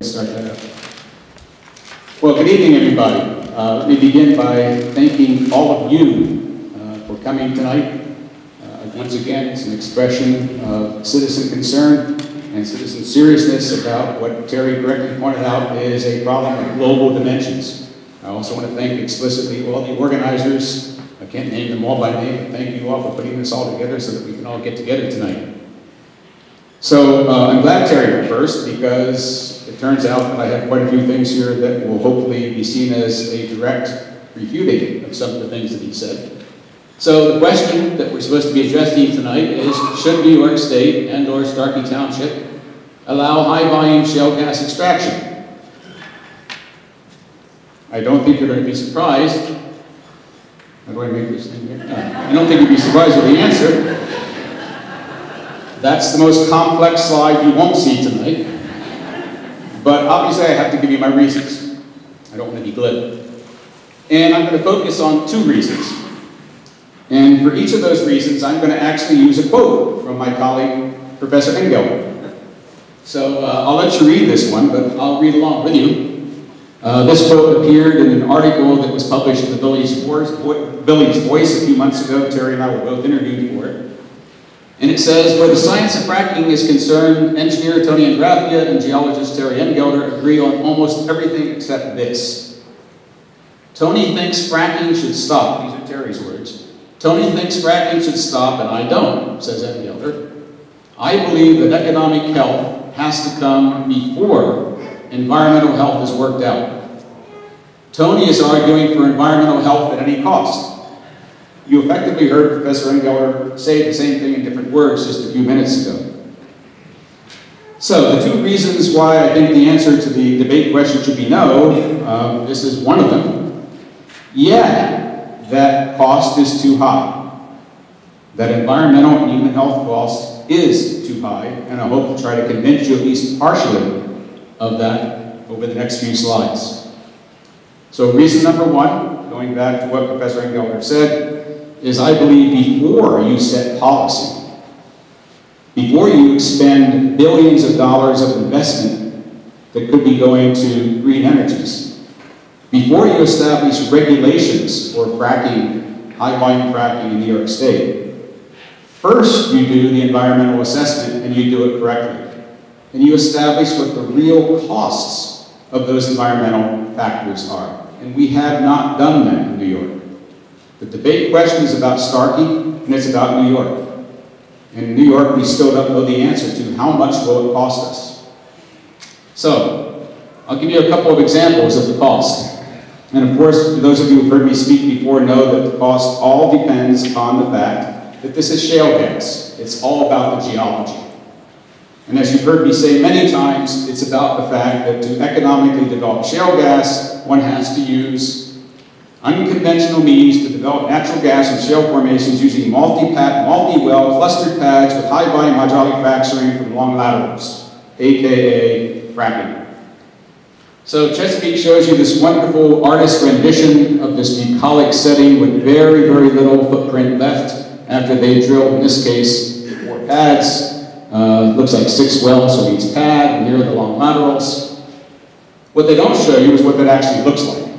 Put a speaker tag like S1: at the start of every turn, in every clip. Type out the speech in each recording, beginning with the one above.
S1: Start that up. Well, good evening, everybody. Let me begin by thanking all of you for coming tonight. Once again, it's an expression of citizen concern and citizen seriousness about what Terry correctly pointed out is a problem of global dimensions. I also want to thank explicitly all the organizers. I can't name them all by name, but thank you all for putting this all together so that we can all get together tonight. So I'm glad Terry went first because it turns out that I have quite a few things here that will hopefully be seen as a direct refuting of some of the things that he said. So the question that we're supposed to be addressing tonight is, should New York State and or Starkey Township allow high-volume shale gas extraction? I don't think you're going to be surprised. How do I make this thing here? I don't think you'd be surprised with the answer. That's the most complex slide you won't see tonight. But obviously I have to give you my reasons. I don't want to be glib. And I'm going to focus on two reasons. And for each of those reasons, I'm going to actually use a quote from my colleague, Professor Engelder. So I'll let you read this one, but I'll read along with you. This quote appeared in an article that was published in the Village Voice a few months ago. Terry and I were both interviewed for it. And it says, where the science of fracking is concerned, engineer Tony Ingraffea and geologist Terry Engelder agree on almost everything except this. Tony thinks fracking should stop. These are Terry's words. Tony thinks fracking should stop, and I don't, says Engelder. I believe that economic health has to come before environmental health is worked out. Tony is arguing for environmental health at any cost. You effectively heard Professor Engelder say the same thing in different words just a few minutes ago. So the two reasons why I think the answer to the debate question should be no, this is one of them. Yeah, that cost is too high. That environmental and human health cost is too high, and I hope to try to convince you at least partially of that over the next few slides. So reason number one, going back to what Professor Engelder said, is I believe before you set policy, before you expend billions of dollars of investment that could be going to green energies, before you establish regulations for fracking, high-volume fracking in New York State, first you do the environmental assessment and you do it correctly. And you establish what the real costs of those environmental factors are. And we have not done that in New York. The debate question is about Starkey, and it's about New York. And in New York, we still don't know the answer to how much will it cost us. So, I'll give you a couple of examples of the cost. And of course, those of you who've heard me speak before know that the cost all depends upon the fact that this is shale gas. It's all about the geology. And as you've heard me say many times, it's about the fact that to economically develop shale gas, one has to use unconventional means to develop natural gas from shale formations using multi-well clustered pads with high-volume hydraulic fracturing from long laterals, aka fracking. So Chesapeake shows you this wonderful artist rendition of this bucolic setting with very, very little footprint left after they drilled, in this case, 4 pads. Looks like 6 wells from each pad near the long laterals. What they don't show you is what that actually looks like.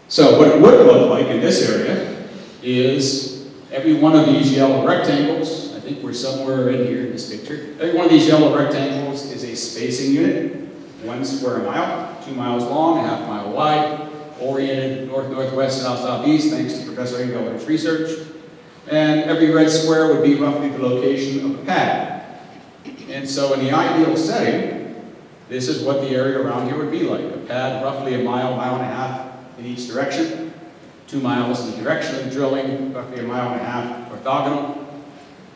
S1: So what it would look like in this area is every one of these yellow rectangles, I think we're somewhere in here in this picture, every one of these yellow rectangles is a spacing unit, 1 square mile, 2 miles long, a half mile wide, oriented north-northwest, south-southeast, thanks to Professor Engelder's research. And every red square would be roughly the location of a pad. And so in the ideal setting, this is what the area around here would be like. A pad roughly a mile, mile and a half in each direction, 2 miles in the direction of drilling, roughly a mile and a half orthogonal.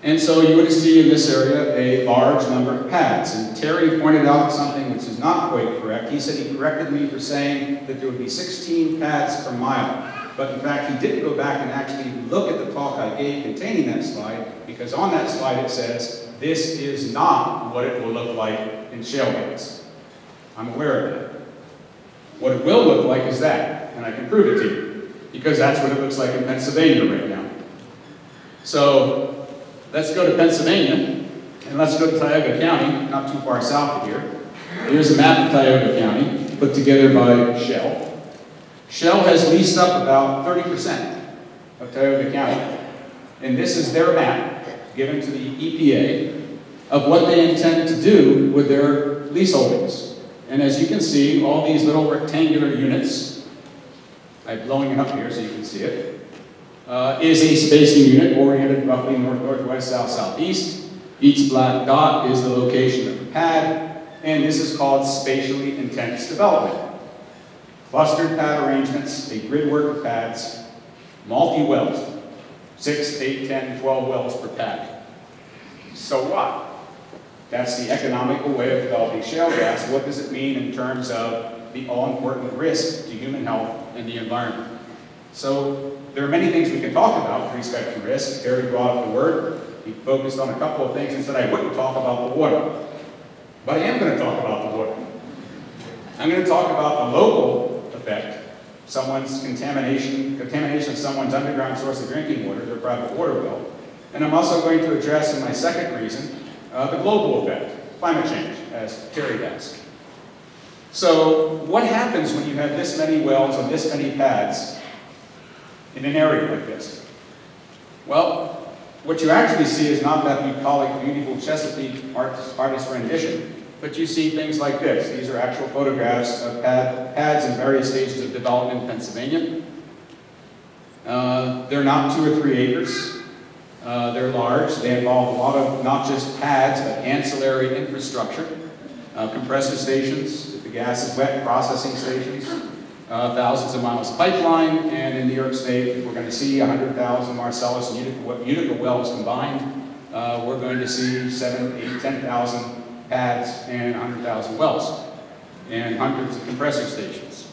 S1: And so you would see in this area a large number of pads. And Terry pointed out something which is not quite correct. He said he corrected me for saying that there would be 16 pads per mile. But in fact, he didn't go back and actually look at the talk I gave containing that slide, because on that slide it says, this is not what it will look like in shale gas. I'm aware of that. What it will look like is that, and I can prove it to you, because that's what it looks like in Pennsylvania right now. So let's go to Pennsylvania, and let's go to Tioga County, not too far south of here. Here's a map of Tioga County, put together by Shell. Shell has leased up about 30% of Tioga County. And this is their map given to the EPA of what they intend to do with their leaseholdings. And as you can see, all these little rectangular units, I'm blowing it up here so you can see it, is a spacing unit oriented roughly north-northwest, south-southeast. Each black dot is the location of the pad, and this is called spatially intense development. Clustered pad arrangements, a grid work of pads, multi-wells, 6, 8, 10, 12 wells per pad. So what? That's the economical way of developing shale gas. What does it mean in terms of the all-important risk to human health and the environment? So there are many things we can talk about with respect to risk. Terry brought up the word. He focused on a couple of things and said I wouldn't talk about the water. But I am going to talk about the water. I'm going to talk about the local effect, someone's contamination of someone's underground source of drinking water, their private water well. And I'm also going to address in my second reason, the global effect, climate change, as Terry asked. So what happens when you have this many wells on this many pads in an area like this? Well, what you actually see is not that bucolic, beautiful Chesapeake artist rendition, but you see things like this. These are actual photographs of pads in various stages of development in Pennsylvania. They're not 2 or 3 acres. They're large. They involve a lot of not just pads, but ancillary infrastructure, compressor stations, if the gas is wet, processing stations, thousands of miles of pipeline, and in New York State, we're going to see 100,000 Marcellus and Utica wells combined. We're going to see 7, 8, 10,000 pads and 100,000 wells, and hundreds of compressor stations.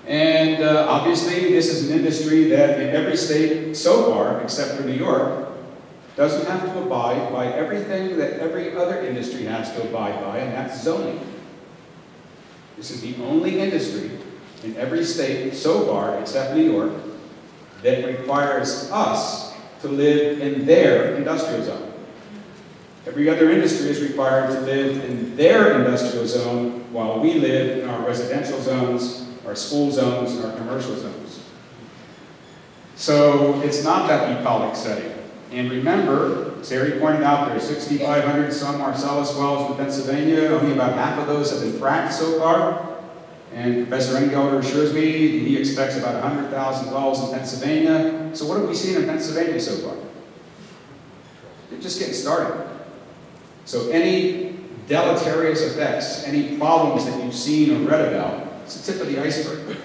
S1: And obviously, this is an industry that in every state so far, except for New York, doesn't have to abide by everything that every other industry has to abide by, and that's zoning. This is the only industry in every state so far, except New York, that requires us to live in their industrial zone. Every other industry is required to live in their industrial zone while we live in our residential zones, our school zones, and our commercial zones. So it's not that bucolic setting. And remember, Terry pointed out there are 6,500 some Marcellus wells in Pennsylvania. Only about half of those have been fracked so far. And Professor Engelder assures me he expects about 100,000 wells in Pennsylvania. So what have we seen in Pennsylvania so far? They're just getting started. So any deleterious effects, any problems that you've seen or read about, it's the tip of the iceberg.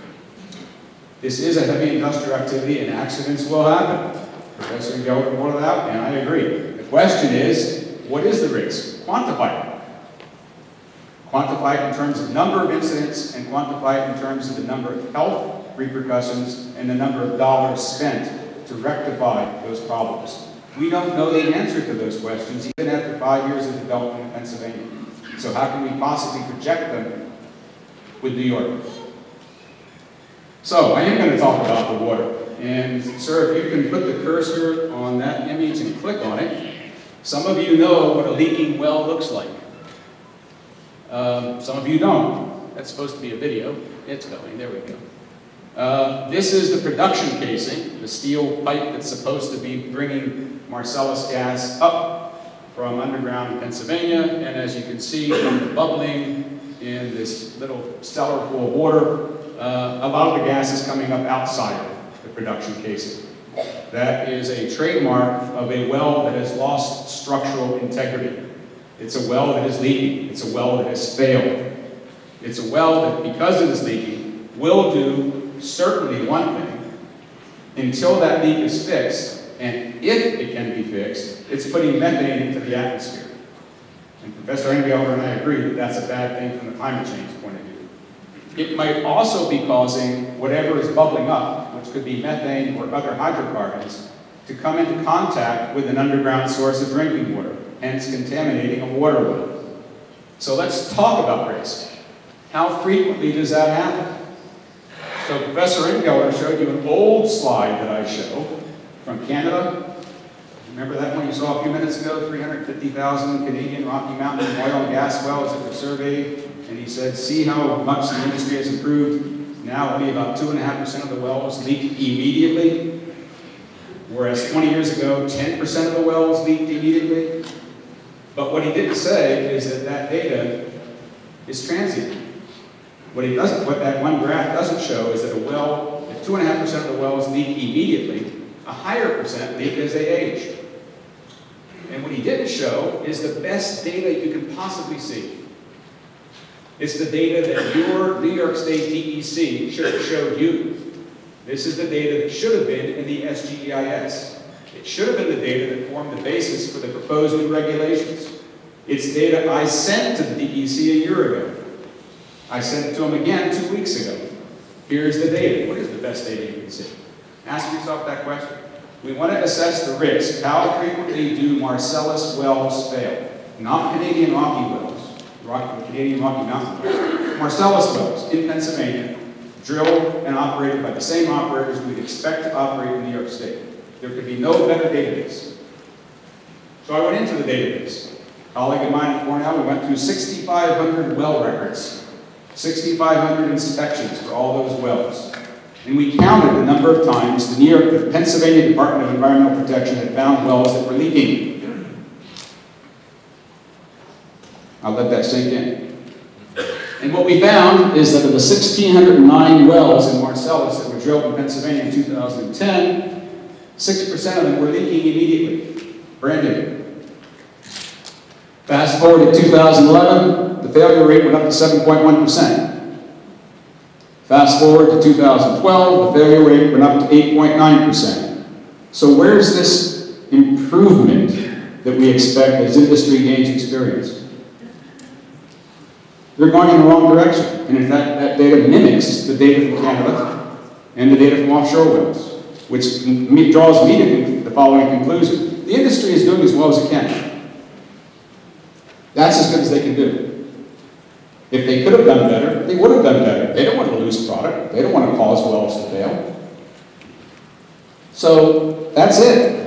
S1: This is a heavy industrial activity and accidents will happen. Professor Engelder pointed out, and I agree. The question is, what is the risk? Quantify it. Quantify it in terms of number of incidents and quantify it in terms of the number of health repercussions and the number of dollars spent to rectify those problems. We don't know the answer to those questions even after 5 years of development in Pennsylvania. So how can we possibly project them with New York? So I am going to talk about the water. And sir, if you can put the cursor on that image and click on it, some of you know what a leaking well looks like. Some of you don't. That's supposed to be a video. It's going. There we go. This is the production casing, the steel pipe that's supposed to be bringing Marcellus gas up from underground in Pennsylvania. And as you can see from the bubbling in this little cellar full of water, a lot of the gas is coming up outside the production casing. That is a trademark of a well that has lost structural integrity. It's a well that is leaking. It's a well that has failed. It's a well that, because it is leaking, will do certainly one thing until that leak is fixed, and if it can be fixed, it's putting methane into the atmosphere. And Professor Engelder and I agree that that's a bad thing from the climate change point of view. It might also be causing whatever is bubbling up, which could be methane or other hydrocarbons, to come into contact with an underground source of drinking water, hence contaminating a water well. So let's talk about risk. How frequently does that happen? So Professor Engelder showed you an old slide that I show from Canada, Remember that one you saw a few minutes ago? 350,000 Canadian Rocky Mountain oil and gas wells that were surveyed. And he said, see how much the industry has improved? Now only about 2.5% of the wells leak immediately. Whereas 20 years ago, 10% of the wells leaked immediately. But what he didn't say is that that data is transient. What that one graph doesn't show is that a well, if 2.5% of the wells leak immediately, a higher percent leak as they age. And what he didn't show is the best data you can possibly see. It's the data that your New York State DEC should have showed you. This is the data that should have been in the SGEIS. It should have been the data that formed the basis for the proposed new regulations. It's data I sent to the DEC a year ago. I sent it to them again 2 weeks ago. Here's the data. What is the best data you can see? Ask yourself that question. We want to assess the risk. How frequently do Marcellus wells fail? Not Canadian Rocky wells, Canadian Rocky Mountain wells. Marcellus wells in Pennsylvania, drilled and operated by the same operators we'd expect to operate in New York State. There could be no better database. So I went into the database. A colleague of mine at Cornell, we went through 6,500 well records, 6,500 inspections for all those wells. And we counted the number of times the Pennsylvania Department of Environmental Protection had found wells that were leaking. I'll let that sink in. And what we found is that of the 1,609 wells in Marcellus that were drilled in Pennsylvania in 2010, 6% of them were leaking immediately, brand new. Fast forward to 2011, the failure rate went up to 7.1%. Fast forward to 2012, the failure rate went up to 8.9%. So where's this improvement that we expect as industry gains experience? They're going in the wrong direction. And in fact, that data mimics the data from Canada and the data from offshore wells, which draws me to the following conclusion. The industry is doing as well as it can. That's as good as they can do. If they could have done better, they would have done better. They don't want to lose product. They don't want to cause wells to fail. So that's it.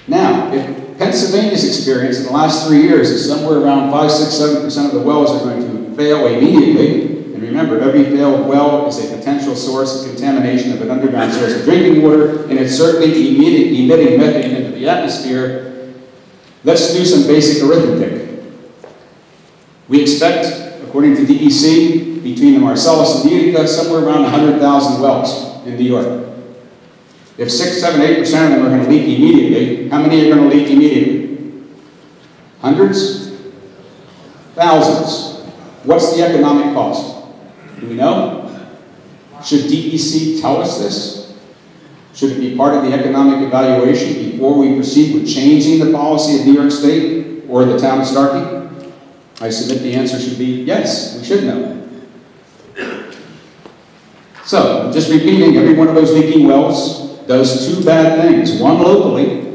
S1: Now, if Pennsylvania's experience in the last 3 years is somewhere around 5, 6, 7% of the wells are going to fail immediately, and remember, every failed well is a potential source of contamination of an underground source of drinking water, and it's certainly emitting methane into the atmosphere, let's do some basic arithmetic. We expect, according to DEC, between the Marcellus and the Utica, somewhere around 100,000 wells in New York. If 6, 7, 8% of them are going to leak immediately, how many are going to leak immediately? Hundreds? Thousands. What's the economic cost? Do we know? Should DEC tell us this? Should it be part of the economic evaluation before we proceed with changing the policy of New York State or the town of Starkey? I submit the answer should be yes, we should know. So, just repeating, every one of those leaking wells does two bad things. One locally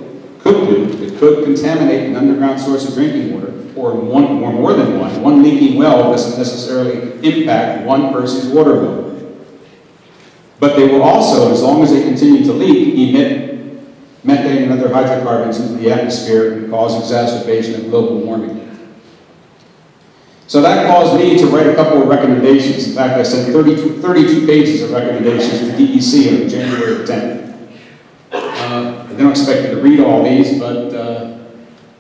S1: it could contaminate an underground source of drinking water, or more than one. One leaking well doesn't necessarily impact one person's water bill. But they will also, as long as they continue to leak, emit methane and other hydrocarbons into the atmosphere and cause exacerbation of global warming. So that caused me to write a couple of recommendations. In fact, I sent 32 pages of recommendations to DEC on January 10th. I don't expect you to read all these, but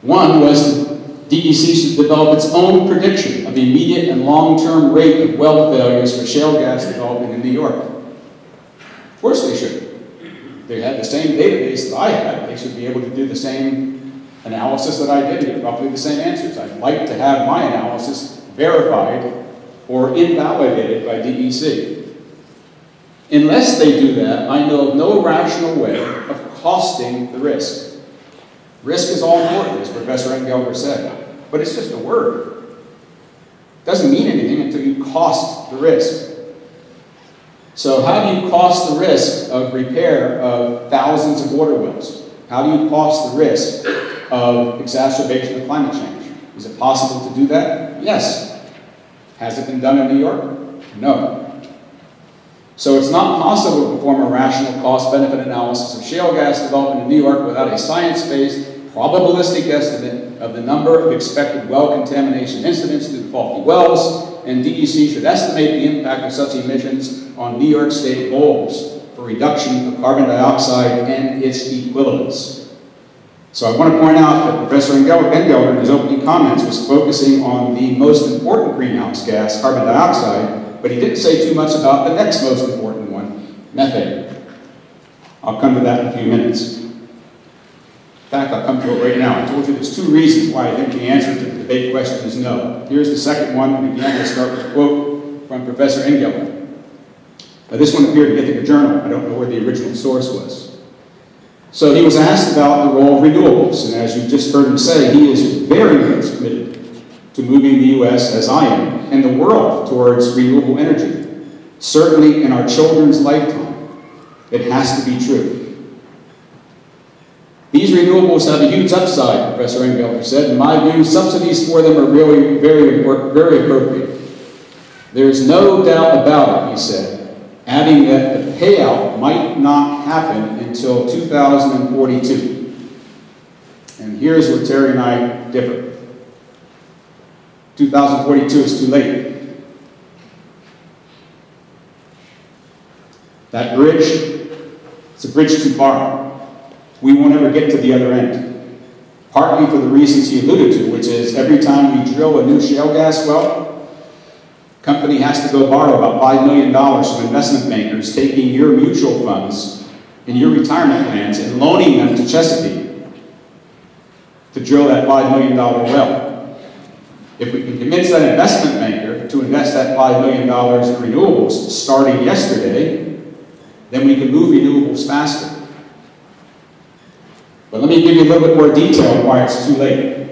S1: one was DEC should develop its own prediction of the immediate and long-term rate of well failures for shale gas development in New York. Of course they should. They had the same database that I had. They should be able to do the same analysis that I did, get roughly the same answers. I'd like to have my analysis verified or invalidated by DEC. Unless they do that, I know of no rational way of costing the risk. Risk is all important, as Professor Engelder said, but it's just a word. It doesn't mean anything until you cost the risk. So how do you cost the risk of repair of thousands of water wells? How do you cost the risk of exacerbation of climate change? Is it possible to do that? Yes. Has it been done in New York? No. So it's not possible to perform a rational cost-benefit analysis of shale gas development in New York without a science-based, probabilistic estimate of the number of expected well contamination incidents due to faulty wells, and DEC should estimate the impact of such emissions on New York State goals for reduction of carbon dioxide and its equivalents. So I want to point out that Professor Engelder in his opening comments was focusing on the most important greenhouse gas, carbon dioxide, but he didn't say too much about the next most important one, methane. I'll come to that in a few minutes. In fact, I'll come to it right now. I told you there's two reasons why I think the answer to the debate question is no. Here's the second one, and again, I'll start with a quote from Professor Engelder. Now, this one appeared in the Journal. I don't know where the original source was. So he was asked about the role of renewables, and as you just heard him say, he is very much committed to moving the U.S., as I am, and the world towards renewable energy. Certainly in our children's lifetime, it has to be true. These renewables have a huge upside, Professor Engelder said. In my view, subsidies for them are really very appropriate. There's no doubt about it, he said, adding that the payout might not happen until 2042. And here's where Terry and I differ. 2042 is too late. That bridge, it's a bridge too far. We won't ever get to the other end. Partly for the reasons he alluded to, which is every time we drill a new shale gas well, the company has to go borrow about $5 million from investment bankers, taking your mutual funds and your retirement plans and loaning them to Chesapeake to drill that $5 million well. If we can convince that investment banker to invest that $5 million in renewables starting yesterday, then we can move renewables faster. But let me give you a little bit more detail on why it's too late.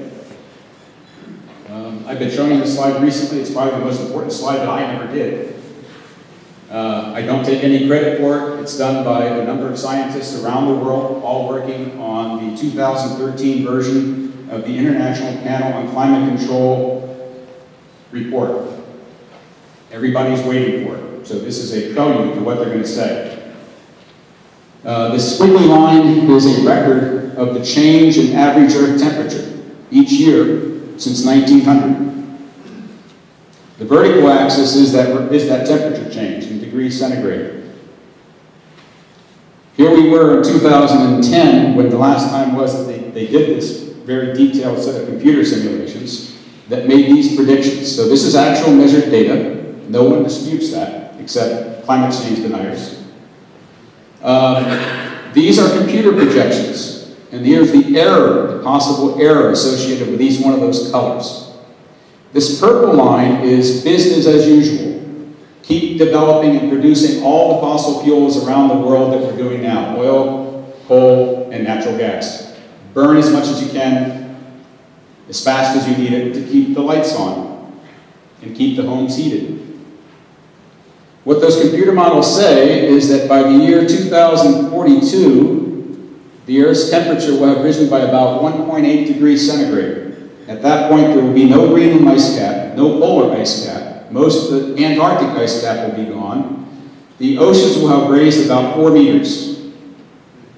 S1: I've been showing you this slide recently. It's probably the most important slide that I ever did. I don't take any credit for it. It's done by a number of scientists around the world, all working on the 2013 version of the International Panel on Climate Control report. Everybody's waiting for it. So this is a prelude to what they're going to say. This squiggly line is a record of the change in average Earth temperature each year since 1900. The vertical axis is that temperature change in degrees centigrade. Here we were in 2010, when the last time was that they did this very detailed set of computer simulations that made these predictions. So this is actual measured data. No one disputes that, except climate change deniers. These are computer projections, and here's the error, the possible error associated with each one of those colors. This purple line is business as usual. Keep developing and producing all the fossil fuels around the world that we're doing now, oil, coal, and natural gas. Burn as much as you can, as fast as you need it to keep the lights on and keep the homes heated. What those computer models say is that by the year 2042, the Earth's temperature will have risen by about 1.8 degrees centigrade. At that point, there will be no Greenland ice cap, no polar ice cap. Most of the Antarctic ice cap will be gone. The oceans will have raised about 4 meters.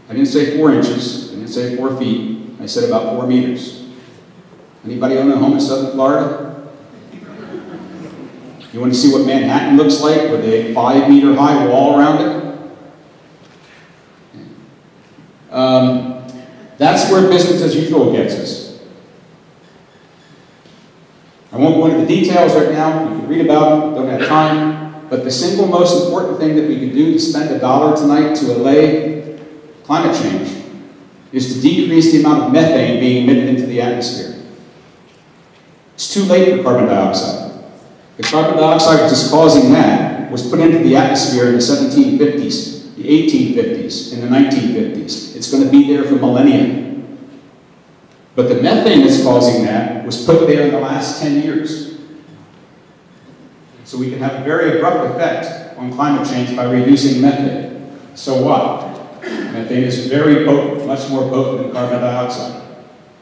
S1: I didn't say 4 inches. I didn't say 4 feet. I said about 4 meters. Anybody own a home in Southern Florida? You want to see what Manhattan looks like with a 5-meter high wall around it? That's where business as usual gets us. I won't go into the details right now. You can read about them, don't have time. But the single most important thing that we can do to spend $1 tonight to allay climate change is to decrease the amount of methane being emitted into the atmosphere. It's too late for carbon dioxide. The carbon dioxide which is causing that was put into the atmosphere in the 1750s, the 1850s, and the 1950s. It's going to be there for millennia. But the methane that's causing that was put there in the last 10 years. So we can have a very abrupt effect on climate change by reducing methane. So what? Methane is very potent, much more potent than carbon dioxide.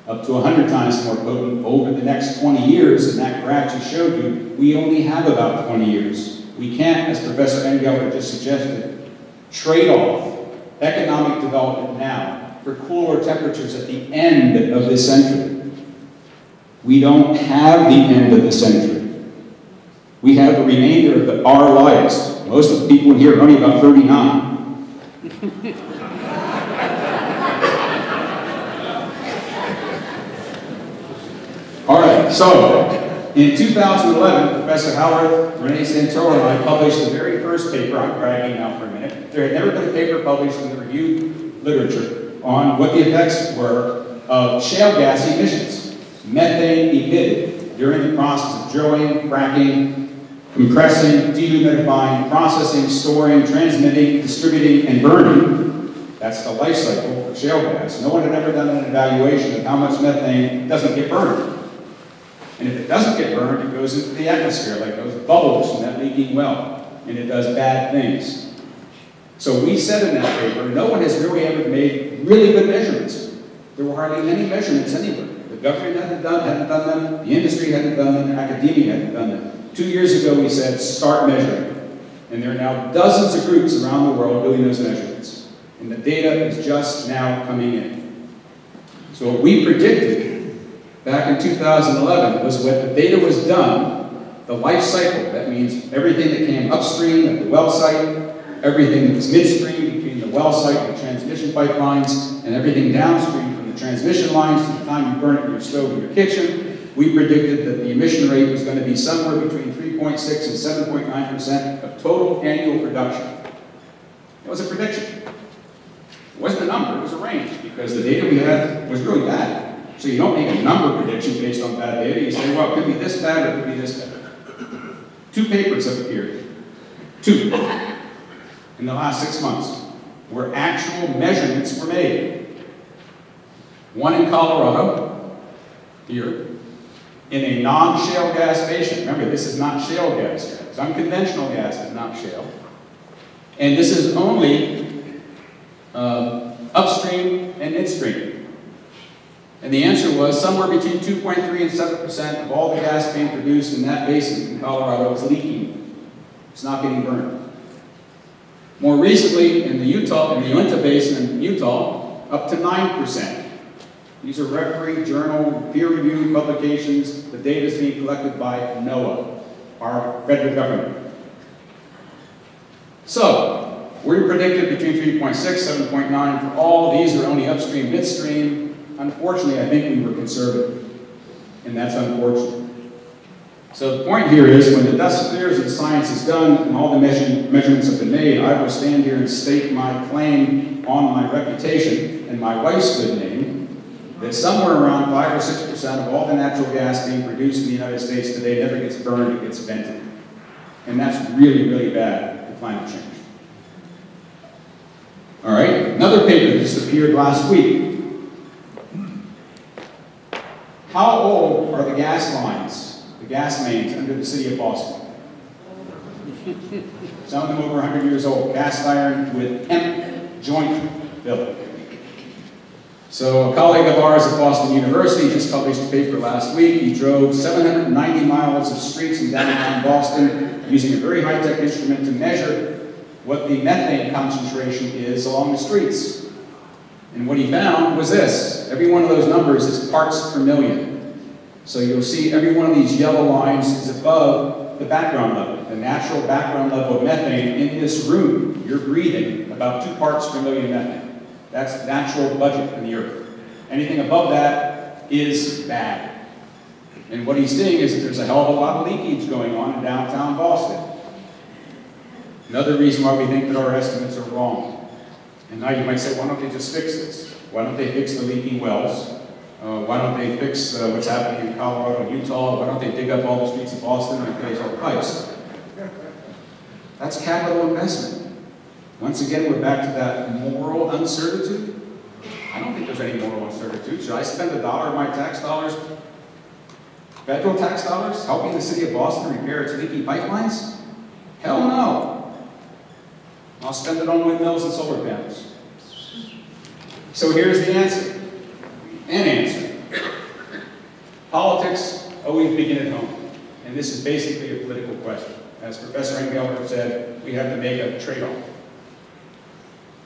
S1: Up to 100 times more potent over the next 20 years. In that graph you showed you, we only have about 20 years We can't, as Professor Engelder just suggested, trade off economic development now for cooler temperatures at the end of this century. We don't have the end of the century. We have the remainder of our lives. Most of the people in here are only about 39. All right, so in 2011, Professor Howard, Renee Santoro, and I published the very first paper. I'm bragging now for a minute. There had never been a paper published in the reviewed literature on what the effects were of shale gas emissions, methane emitted during the process of drilling, fracking, compressing, dehumidifying, processing, storing, transmitting, distributing, and burning. That's the life cycle of shale gas. No one had ever done an evaluation of how much methane doesn't get burned. And if it doesn't get burned, it goes into the atmosphere like those bubbles from that leaking well, and it does bad things. So we said in that paper, no one has really ever made really good measurements. There were hardly any measurements anywhere. The government hadn't done them, the industry hadn't done them, academia hadn't done them. 2 years ago we said, start measuring. And there are now dozens of groups around the world doing those measurements. And the data is just now coming in. So what we predicted back in 2011 was when the data was done, the life cycle, that means everything that came upstream at the well site, everything that was midstream between the well site and the transmission pipelines, and everything downstream from the transmission lines to the time you burn it in your stove in your kitchen, we predicted that the emission rate was going to be somewhere between 3.6 and 7.9% of total annual production. It was a prediction. It wasn't a number, it was a range, because the data we had was really bad. So you don't make a number prediction based on bad data. You say, well, it could be this bad or it could be this bad. 2 papers have appeared. 2. In the last 6 months, where actual measurements were made. One in Colorado, here, in a non-shale gas station. Remember, this is not shale gas yet. It's unconventional gas, but not shale. And this is only upstream and midstream. And the answer was somewhere between 2.3 and 7% of all the gas being produced in that basin in Colorado is leaking. It's not getting burned. More recently, in the Uinta Basin in Utah, up to 9%. These are refereed, journal, peer-reviewed publications. The data is being collected by NOAA, our federal government. So, we predicted between 3.6, 7.9 for all. These are only upstream, midstream. Unfortunately, I think we were conservative, and that's unfortunate. So the point here is, when the dust clears and science is done and all the measurements have been made, I will stand here and state my claim on my reputation and my wife's good name, that somewhere around 5 or 6% of all the natural gas being produced in the United States today never gets burned, it gets vented. And that's really, really bad for climate change. All right, another paper just appeared last week. How old are the gas lines, the gas mains under the city of Boston? Some of them over 100 years old, cast iron with hemp joint built. So a colleague of ours at Boston University just published a paper last week. He drove 790 miles of streets in downtown Boston using a very high-tech instrument to measure what the methane concentration is along the streets. And what he found was this. Every one of those numbers is parts per million. So you'll see every one of these yellow lines is above the background level, the natural background level of methane in this room. You're breathing about 2 parts per million methane. That's natural budget in the earth. Anything above that is bad. And what he's seeing is that there's a hell of a lot of leakage going on in downtown Boston. Another reason why we think that our estimates are wrong. And now you might say, why don't they just fix this? Why don't they fix the leaking wells? Why don't they fix what's happening in Colorado and Utah? Why don't they dig up all the streets of Boston and replace all the pipes? That's capital investment. Once again, we're back to that moral uncertitude. I don't think there's any moral uncertitude. Should I spend $1 of my tax dollars, federal tax dollars, helping the city of Boston repair its leaky pipelines? Hell no. I'll spend it on windmills and solar panels. So here's the answer. An answer. Politics always begin at home. And this is basically a political question. As Professor Engelder said, we have to make a trade-off.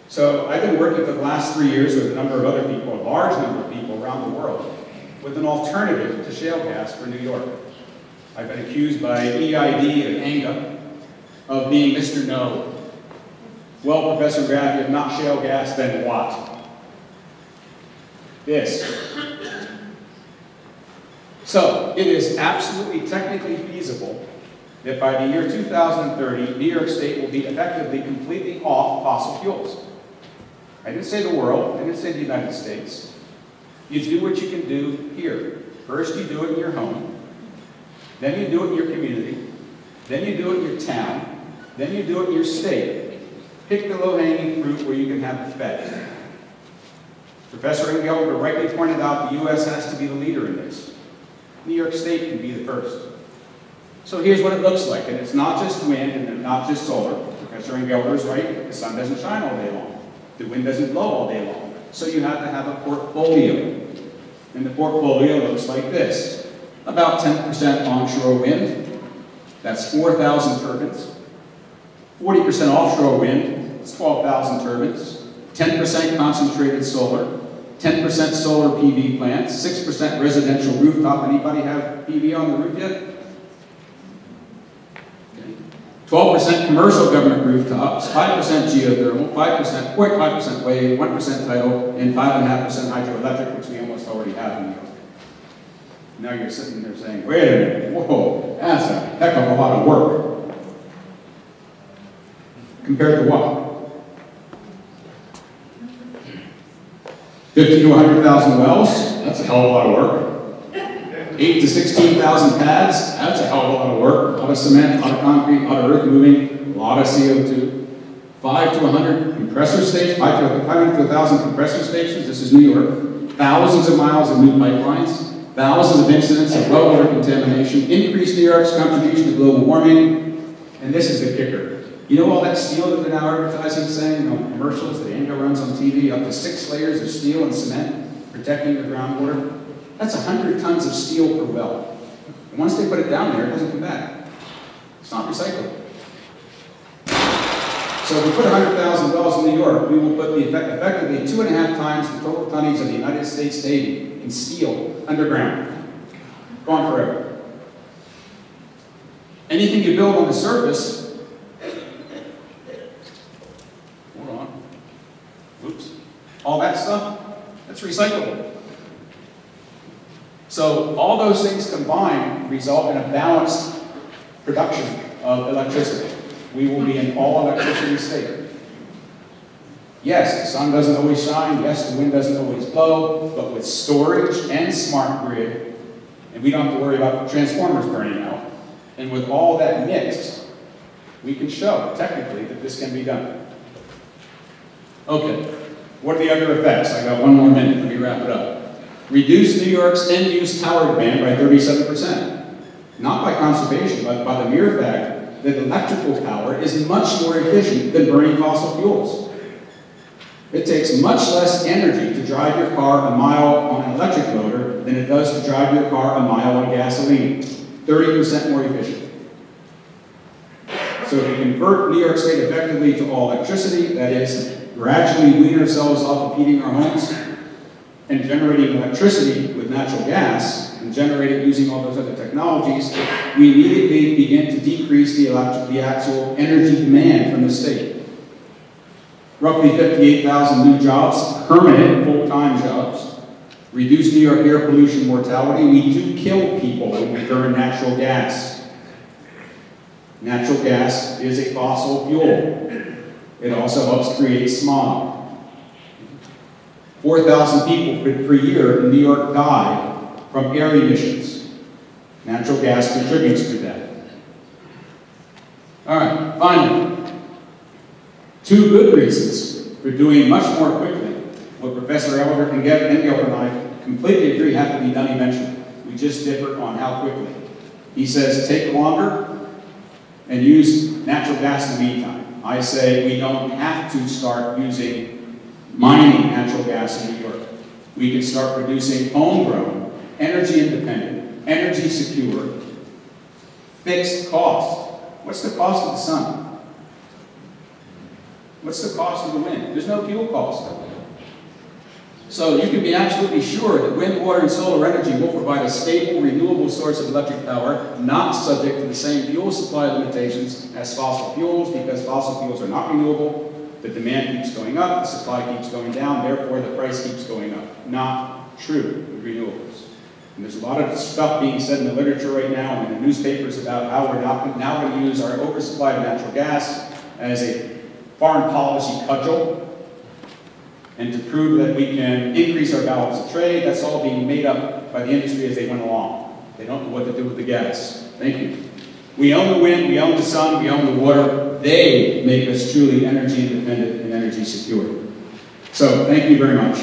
S1: So I've been working for the last 3 years with a number of other people, a large number of people around the world, with an alternative to shale gas for New York. I've been accused by EID and ANGA of being Mr. No. Well, Professor Ingraffea, if not shale gas, then what? This. So, it is absolutely technically feasible that by the year 2030, New York State will be effectively completely off fossil fuels. I didn't say the world, I didn't say the United States. You do what you can do here. First, you do it in your home. Then you do it in your community. Then you do it in your town. Then you do it in your state. Pick the low-hanging fruit where you can have effect. Professor Engelder rightly pointed out the U.S. has to be the leader in this. New York State can be the first. So here's what it looks like, and it's not just wind and not just solar. Professor Engelder is right, the sun doesn't shine all day long. The wind doesn't blow all day long. So you have to have a portfolio. And the portfolio looks like this. About 10% onshore wind, that's 4,000 turbines. 40% offshore wind, it's 12,000 turbines. 10% concentrated solar. 10% solar PV plants, 6% residential rooftop. Anybody have PV on the roof yet? 12% commercial government rooftops, 5% geothermal, 0.5% wave, 1% tidal, and 5.5% hydroelectric, which we almost already have in New York. Now you're sitting there saying, wait a minute, whoa, that's a heck of a lot of work. Compared to what? 50 to 100,000 wells, that's a hell of a lot of work. 8 to 16,000 pads, that's a hell of a lot of work. A lot of cement, a lot of concrete, a lot of earth moving, a lot of CO2. 5 to 100 compressor stations, 500 to 1,000 compressor stations, this is New York. Thousands of miles of new pipelines, thousands of incidents of well water contamination, increased New York's contribution to global warming, and this is the kicker. You know all that steel that they're now advertising, saying, commercials that ANGA runs on TV, up to 6 layers of steel and cement protecting the groundwater? That's 100 tons of steel per well. And once they put it down there, it doesn't come back. It's not recyclable. So if we put 100,000 wells in New York, we will put effectively 2.5 times the total tonnage of the United States Navy in steel underground. Gone forever. Anything you build on the surface, all that stuff, that's recyclable. So all those things combined result in a balanced production of electricity. We will be an all-electricity state. Yes, the sun doesn't always shine. Yes, the wind doesn't always blow. But with storage and smart grid, and we don't have to worry about transformers burning out, and with all that mixed, we can show, technically, that this can be done. Okay. What are the other effects? I got 1 more minute, let me wrap it up. Reduce New York's end-use power demand by 37%. Not by conservation, but by the mere fact that electrical power is much more efficient than burning fossil fuels. It takes much less energy to drive your car a mile on an electric motor than it does to drive your car a mile on gasoline. 30% more efficient. So if you convert New York State effectively to all electricity, that is, gradually wean ourselves off of heating our homes and generating electricity with natural gas and generate it using all those other technologies, we immediately begin to decrease the actual energy demand from the state. Roughly 58,000 new jobs, permanent full-time jobs. Reduce New York air pollution mortality. We do kill people when we burn natural gas. Natural gas is a fossil fuel. It also helps create smog. 4,000 people per year in New York die from air emissions. Natural gas contributes to that. All right, finally, 2 good reasons for doing much more quickly what Professor Engelder and I completely agree have to be done eventually. We just differ on how quickly. He says take longer and use natural gas in the meantime. I say we don't have to start using mining natural gas in New York. We can start producing homegrown, energy independent, energy secure, fixed cost What's the cost of the sun? What's the cost of the wind? There's no fuel cost. So you can be absolutely sure that wind, water, and solar energy will provide a stable, renewable source of electric power, not subject to the same fuel supply limitations as fossil fuels, because fossil fuels are not renewable. The demand keeps going up, the supply keeps going down, therefore the price keeps going up. Not true with renewables. And there's a lot of stuff being said in the literature right now and in the newspapers about how we're now going to use our oversupply of natural gas as a foreign policy cudgel, and to prove that we can increase our balance of trade. That's all being made up by the industry as they went along. They don't know what to do with the gas. Thank you. We own the wind, we own the sun, we own the water. They make us truly energy independent and energy secure. So, thank you very much.